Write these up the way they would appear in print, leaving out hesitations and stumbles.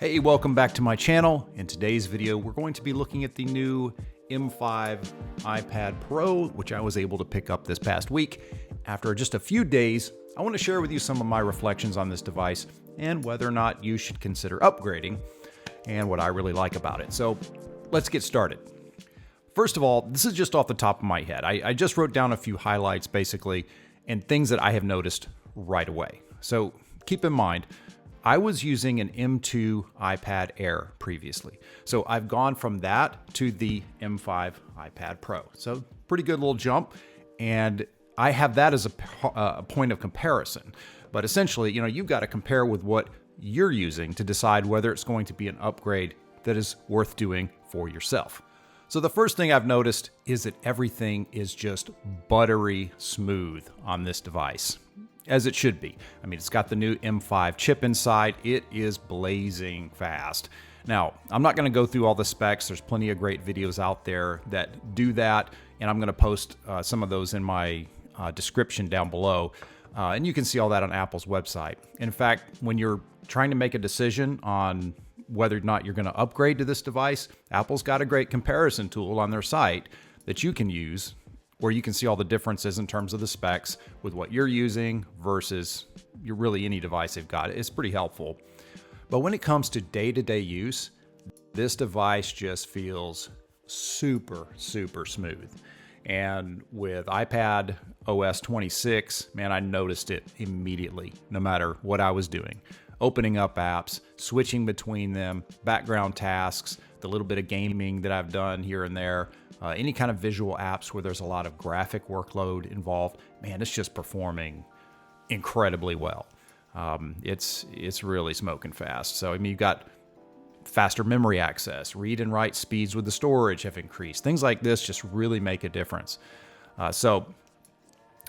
Hey, welcome back to my channel. In today's video, we're going to be looking at the new M5 iPad Pro, which I was able to pick up this past week. After just a few days, I want to share with you some of my reflections on this device and whether or not you should consider upgrading and what I really like about it. So let's get started. First of all, this is just off the top of my head. I just wrote down a few highlights basically and things that I have noticed right away. So keep in mind, I was using an M2 iPad Air previously. So I've gone from that to the M5 iPad Pro. So pretty good little jump. And I have that as a point of comparison. But essentially, you've got to compare with what you're using to decide whether it's going to be an upgrade that is worth doing for yourself. So the first thing I've noticed is that everything is just buttery smooth on this device. As it should be. I mean, it's got the new M5 chip inside. It is blazing fast. Now, I'm not going to go through all the specs. There's plenty of great videos out there that do that, and I'm going to post some of those in my description down below. And you can see all that on Apple's website. In fact, when you're trying to make a decision on whether or not you're going to upgrade to this device, Apple's got a great comparison tool on their site that you can use where you can see all the differences in terms of the specs with what you're using versus really any device they've got. It's pretty helpful. But when it comes to day-to-day use, this device just feels super, super smooth. And with iPad OS 26, man, I noticed it immediately, no matter what I was doing. Opening up apps, switching between them, background tasks, the little bit of gaming that I've done here and there, any kind of visual apps where there's a lot of graphic workload involved, man, it's just performing incredibly well. It's really smoking fast. So, I mean, you've got faster memory access, read and write speeds with the storage have increased. Things like this just really make a difference. So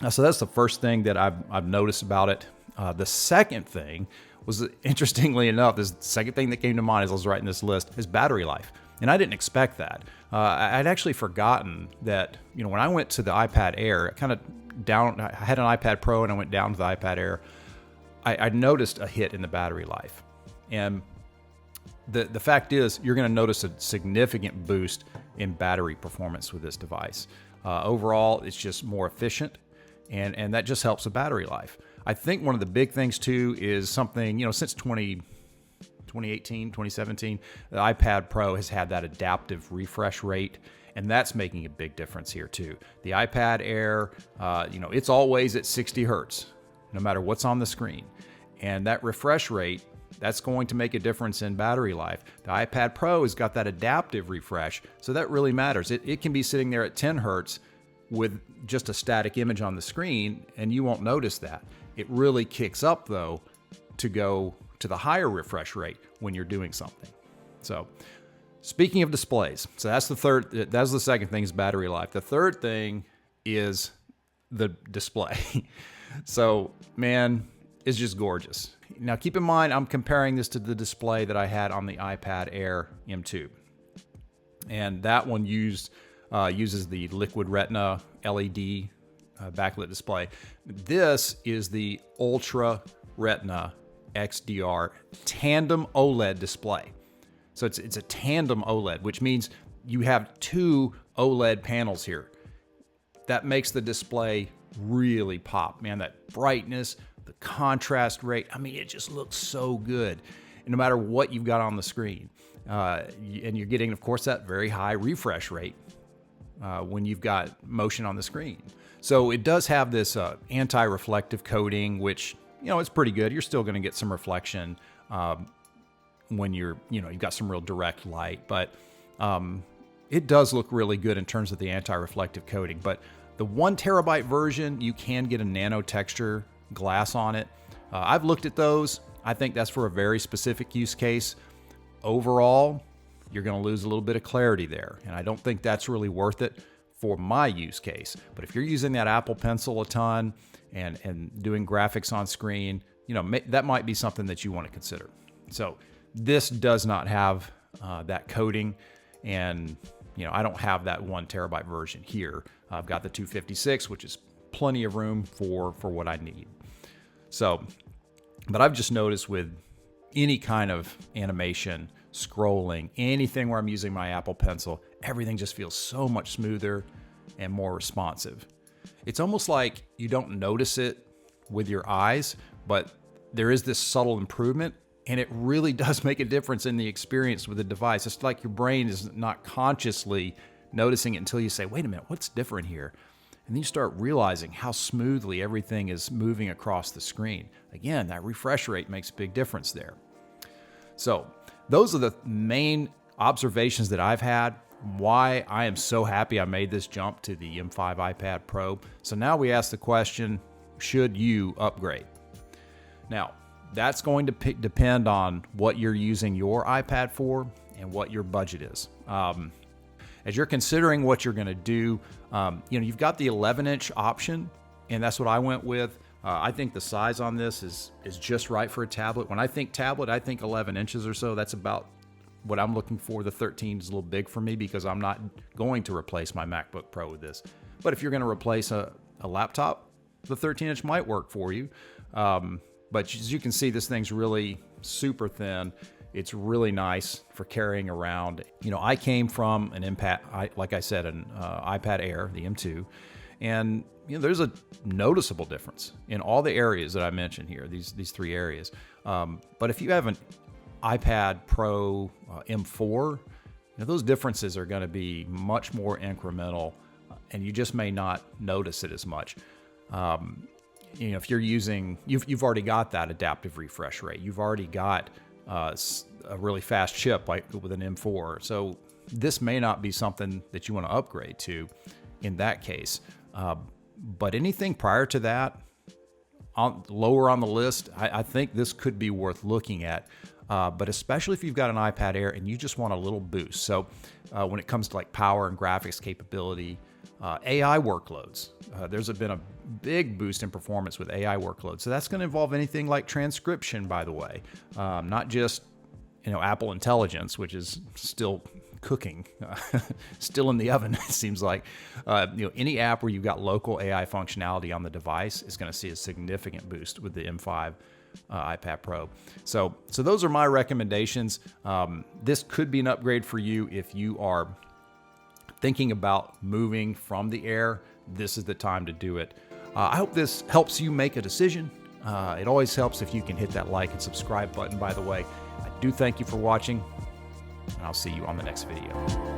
that's the first thing that I've noticed about it. The second thing was, interestingly enough, the second thing that came to mind as I was writing this list is battery life. And I didn't expect that. I'd actually forgotten that, when I went to the iPad Air, I had an iPad Pro and I went down to the iPad Air, I noticed a hit in the battery life. And the fact is, you're going to notice a significant boost in battery performance with this device. Overall, it's just more efficient, and that just helps with battery life. I think one of the big things too is something, since 2018, 2017, the iPad Pro has had that adaptive refresh rate, and that's making a big difference here too. The iPad Air, it's always at 60 hertz, no matter what's on the screen. And that refresh rate, that's going to make a difference in battery life. The iPad Pro has got that adaptive refresh, so that really matters. It can be sitting there at 10 hertz with just a static image on the screen, and you won't notice that. It really kicks up, though, to go to the higher refresh rate when you're doing something. So, speaking of displays, so that's the second thing is battery life. The third thing is the display. So, man, it's just gorgeous. Now, keep in mind, I'm comparing this to the display that I had on the iPad Air M2. And that one uses the Liquid Retina LED backlit display. This is the Ultra Retina XDR tandem OLED display. So it's a tandem OLED, which means you have two OLED panels here. That makes the display really pop, man. That brightness, the contrast rate, I mean, it just looks so good. And no matter what you've got on the screen. And you're getting, of course, that very high refresh rate when you've got motion on the screen. So it does have this anti-reflective coating, which, it's pretty good. You're still going to get some reflection when you've got some real direct light, but it does look really good in terms of the anti-reflective coating. But the 1 terabyte version, you can get a nano texture glass on it. I've looked at those. I think that's for a very specific use case. Overall, you're going to lose a little bit of clarity there, and I don't think that's really worth it for my use case. But if you're using that Apple Pencil a ton and doing graphics on screen, that might be something that you want to consider. So this does not have that coating, and I don't have that 1 terabyte version here. I've got the 256, which is plenty of room for what I need. So, but I've just noticed with any kind of animation, scrolling, anything where I'm using my Apple Pencil, everything just feels so much smoother and more responsive. It's almost like you don't notice it with your eyes, but there is this subtle improvement, and it really does make a difference in the experience with the device. It's like your brain is not consciously noticing it until you say, wait a minute, what's different here? And then you start realizing how smoothly everything is moving across the screen. Again, that refresh rate makes a big difference there. So those are the main observations that I've had, why I am so happy I made this jump to the M5 iPad Pro. So now we ask the question, should you upgrade? Now, that's going to depend on what you're using your iPad for and what your budget is. As you're considering what you're going to do, you've got the 11-inch option, and that's what I went with. I think the size on this is just right for a tablet. When I think tablet, I think 11 inches or so. That's about what I'm looking for. The 13 is a little big for me because I'm not going to replace my MacBook Pro with this. But if you're going to replace a laptop, the 13-inch might work for you. But as you can see, this thing's really super thin. It's really nice for carrying around. I came from an iPad, like I said, an iPad Air, the M2, and there's a noticeable difference in all the areas that I mentioned here, these three areas. But if you have an iPad Pro M4, those differences are going to be much more incremental, and you just may not notice it as much. If you're using, you've already got that adaptive refresh rate. You've already got a really fast chip like with an M4. So this may not be something that you want to upgrade to in that case. But anything prior to that, lower on the list, I think this could be worth looking at. But especially if you've got an iPad Air and you just want a little boost. So when it comes to like power and graphics capability, AI workloads, there's been a big boost in performance with AI workloads. So that's going to involve anything like transcription, by the way, not just Apple Intelligence, which is still cooking, still in the oven, it seems like. Any app where you've got local AI functionality on the device is going to see a significant boost with the M5 iPad Pro. So those are my recommendations. This could be an upgrade for you if you are thinking about moving from the Air. This is the time to do it. I hope this helps you make a decision. It always helps if you can hit that like and subscribe button, by the way. I do thank you for watching, and I'll see you on the next video.